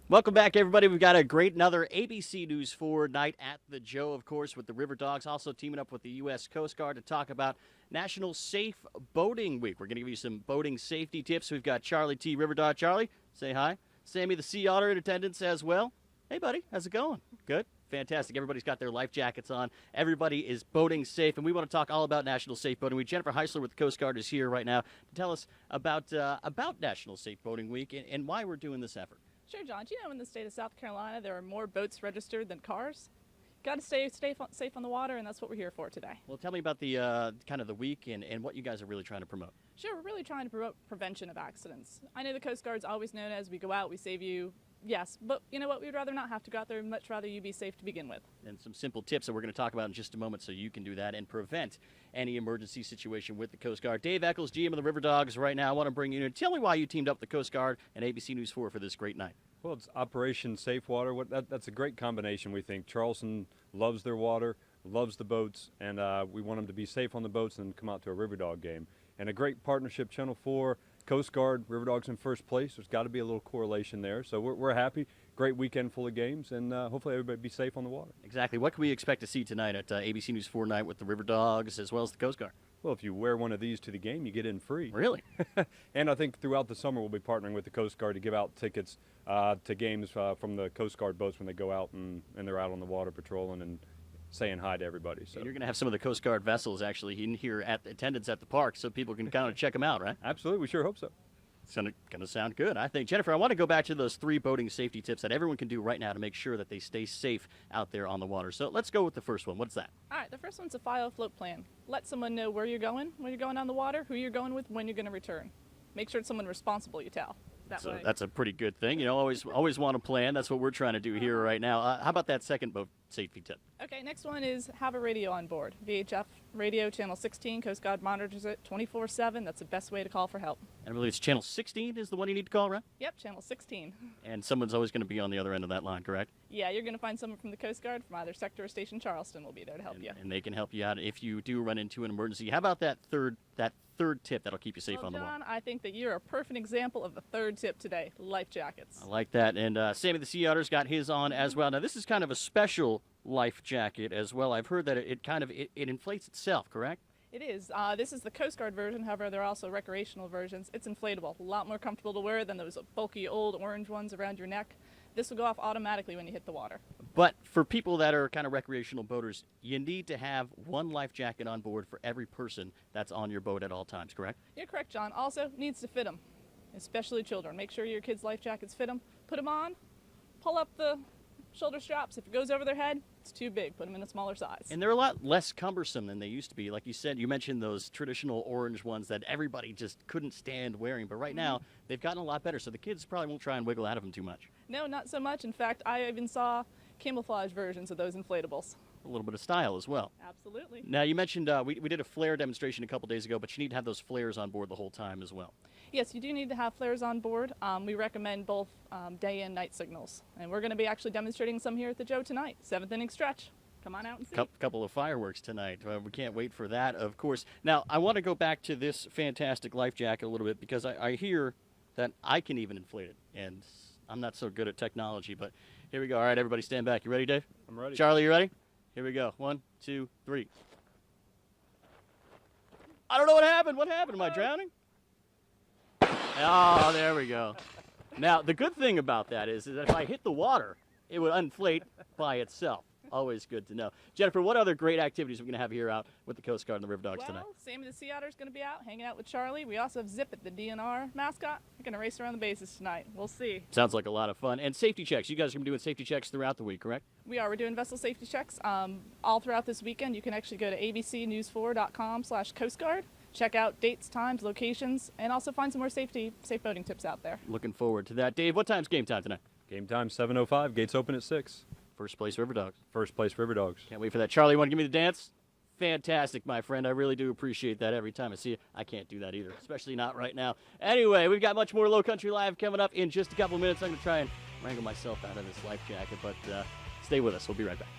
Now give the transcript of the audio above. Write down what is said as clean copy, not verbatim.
Welcome back, everybody. We've got a great another ABC News 4 night at the Joe, of course, with the River Dogs, also teaming up with the U.S. Coast Guard to talk about National Safe Boating Week. We're going to give you some boating safety tips. We've got Charlie T. River Dog. Charlie, say hi. Sammy the Sea Otter in attendance as well. Hey, buddy, how's it going? Good? Fantastic. Everybody's got their life jackets on. Everybody is boating safe, and we want to talk all about National Safe Boating Week. Jennifer Heisler with the Coast Guard is here right now to tell us about National Safe Boating Week and why we're doing this effort. Sure, John. Do you know in the state of South Carolina there are more boats registered than cars? Got to stay safe on the water, and that's what we're here for today. Well, tell me about the kind of the week and what you guys are really trying to promote. Sure, we're really trying to promote prevention of accidents. I know the Coast Guard's always known as we go out, we save you. Yes, but you know what? We'd rather not have to go out there. We'd much rather you be safe to begin with. And some simple tips that we're going to talk about in just a moment so you can do that and prevent any emergency situation with the Coast Guard. Dave Eccles, GM of the River Dogs, right now. I want to bring you in. Tell me why you teamed up with the Coast Guard and ABC News 4 for this great night. Well, it's Operation Safe Water. That's a great combination, we think. Charleston loves their water, loves the boats, and we want them to be safe on the boats and come out to a River Dog game. And a great partnership, Channel 4, Coast Guard, River Dogs in first place. There's got to be a little correlation there. So we're happy. Great weekend full of games, and hopefully everybody be safe on the water. Exactly. What can we expect to see tonight at ABC News 4 night with the River Dogs as well as the Coast Guard? Well, if you wear one of these to the game, you get in free. Really? And I think throughout the summer we'll be partnering with the Coast Guard to give out tickets to games from the Coast Guard boats when they go out and they're out on the water patrolling and saying hi to everybody. So and you're going to have some of the Coast Guard vessels actually in here at attendance at the park so people can kind of check them out, right? Absolutely. We sure hope so. It's going to sound good, I think. Jennifer, I want to go back to those 3 boating safety tips that everyone can do right now to make sure that they stay safe out there on the water. So let's go with the first one. What's that? All right, the first one's a file float plan. Let someone know where you're going when you're going on the water, who you're going with, when you're going to return. Make sure it's someone responsible you tell. So that's a pretty good thing. You know, always want to plan. That's what we're trying to do here right now. How about that second boat safety tip? Okay, next one is have a radio on board. VHF radio, channel 16. Coast Guard monitors it 24/7. That's the best way to call for help. And I believe it's channel 16 is the one you need to call, right? Yep, channel 16. And someone's always going to be on the other end of that line, correct? Yeah, you're going to find someone from the Coast Guard from either sector or station Charleston will be there to help you. And they can help you out if you do run into an emergency. How about that third tip that'll keep you safe on the water? John, I think that you're a perfect example of the third tip today, life jackets. I like that. And Sammy the Sea Otter's got his on as well. Now, this is kind of a special life jacket as well. I've heard that it inflates itself, correct? It is. This is the Coast Guard version. However, there are also recreational versions. It's inflatable, a lot more comfortable to wear than those bulky old orange ones around your neck. This will go off automatically when you hit the water. But for people that are kind of recreational boaters, you need to have one life jacket on board for every person that's on your boat at all times, correct? You're correct, John. Also, needs to fit them, especially children. Make sure your kids' life jackets fit them. Put them on, pull up the shoulder straps. If it goes over their head, it's too big. Put them in a smaller size. And they're a lot less cumbersome than they used to be. Like you said, you mentioned those traditional orange ones that everybody just couldn't stand wearing. But right now, they've gotten a lot better, so the kids probably won't try and wiggle out of them too much. No, not so much. In fact, I even saw camouflage versions of those inflatables. A little bit of style as well. Absolutely. Now, you mentioned we did a flare demonstration a couple days ago, but you need to have those flares on board the whole time as well. Yes, you do need to have flares on board. We recommend both day and night signals. And we're going to be actually demonstrating some here at the Joe tonight. 7th inning stretch. Come on out and see. Couple of fireworks tonight. We can't wait for that, of course. Now, I want to go back to this fantastic life jacket a little bit because I hear that I can even inflate it. And I'm not so good at technology, but here we go. All right, everybody stand back. You ready, Dave? I'm ready. Charlie, you ready? Here we go. 1, 2, 3. I don't know what happened. What happened? Am I drowning? Oh, there we go. Now, the good thing about that is that if I hit the water, it would inflate by itself. Always good to know. Jennifer, what other great activities are we going to have here out with the Coast Guard and the River Dogs tonight? Well, Sammy the Sea Otter is going to be out hanging out with Charlie. We also have Zip It, the DNR mascot. We're going to race around the bases tonight. We'll see. Sounds like a lot of fun. And safety checks. You guys are going to be doing safety checks throughout the week, correct? We are. We're doing vessel safety checks all throughout this weekend. You can actually go to abcnews4.com/Coast Guard. Check out dates, times, locations, and also find some more safe boating tips out there. Looking forward to that. Dave, what time's game time tonight? Game time 7:05. Gates open at 6. First place River Dogs. First place River Dogs. Can't wait for that. Charlie, you want to give me the dance? Fantastic, my friend. I really do appreciate that every time I see you. I can't do that either, especially not right now. Anyway, we've got much more Low Country Live coming up in just a couple minutes. I'm going to try and wrangle myself out of this life jacket, but stay with us. We'll be right back.